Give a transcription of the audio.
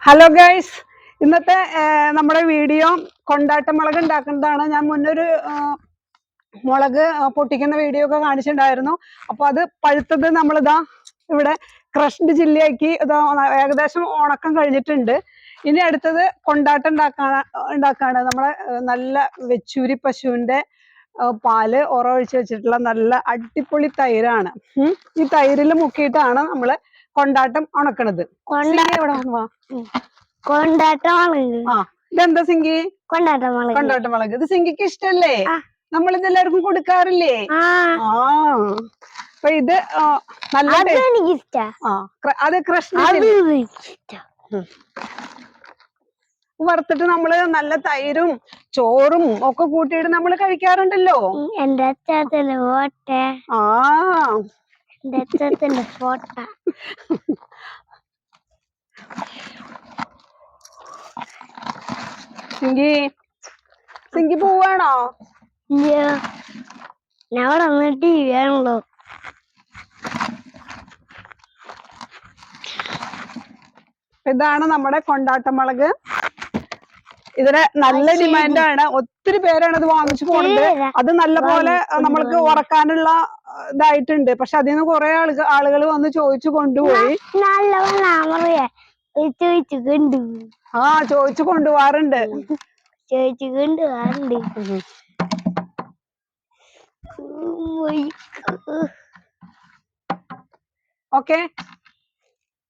Hello guys, ഇന്നത്തെ നമ്മുടെ video കൊണ്ടാട്ടമുളക് ഉണ്ടാക്കുന്നതാണ്. ഞാൻ മുന്നൊരു മുളക് പൊട്ടിക്കുന്ന വീഡിയോ ഒക്കെ കാണിച്ചിട്ടുണ്ടായിരുന്നു. അപ്പൊ അത് പഴുത്തത് നമ്മളിതാ ഇവിടെ ക്രഷ്ഡ് ചില്ലിയാക്കി ഇതാ ഏകദേശം ഉണക്കം കഴിഞ്ഞിട്ടുണ്ട്. ഇനി അടുത്തത് കൊണ്ടാട്ടം ഉണ്ടാക്കാണ്. നമ്മളെ നല്ല വെച്ചൂരി പശുവിന്റെ പാല് ഒഴിച്ച് വെച്ചിട്ടുള്ള നല്ല അടിപൊളി തൈരാണ്. ഈ തൈരിൽ മുക്കിയിട്ടാണ് നമ്മള് കൊണ്ടാട്ടം ഉണക്കണത്. ഇതെന്താ സിങ്കി? കൊണ്ടാട്ടമുളക്. ഇത് സിങ്കിക്ക് ഇഷ്ടല്ലേ? നമ്മളിതെല്ലാവർക്കും കൊടുക്കാറില്ലേ? അപ്പൊ ഇത് നല്ല അത് കൃഷ്ണ വറുത്തിട്ട് നമ്മള് നല്ല തൈരും ചോറും ഒക്കെ കൂട്ടിയിട്ട് നമ്മള് കഴിക്കാറുണ്ടല്ലോ. സിങ്കി പോവാണോ? ഇതാണ് നമ്മുടെ കൊണ്ടാട്ടമുളക്. ഇതിന് നല്ല ഡിമാൻഡാണ്. ഒത്തിരി പേരാണ് ഇത് വാങ്ങിച്ചു പോണത്. അത് നല്ല പോലെ നമ്മൾക്ക് ഉറക്കാനുള്ള ഇതായിട്ടുണ്ട്. പക്ഷെ അതിൽ നിന്ന് കുറെ ആളുകൾ വന്ന് ചോദിച്ചു കൊണ്ടുപോയി. ചോദിച്ചു കൊണ്ടുപോവാറുണ്ട്. ഓക്കെ.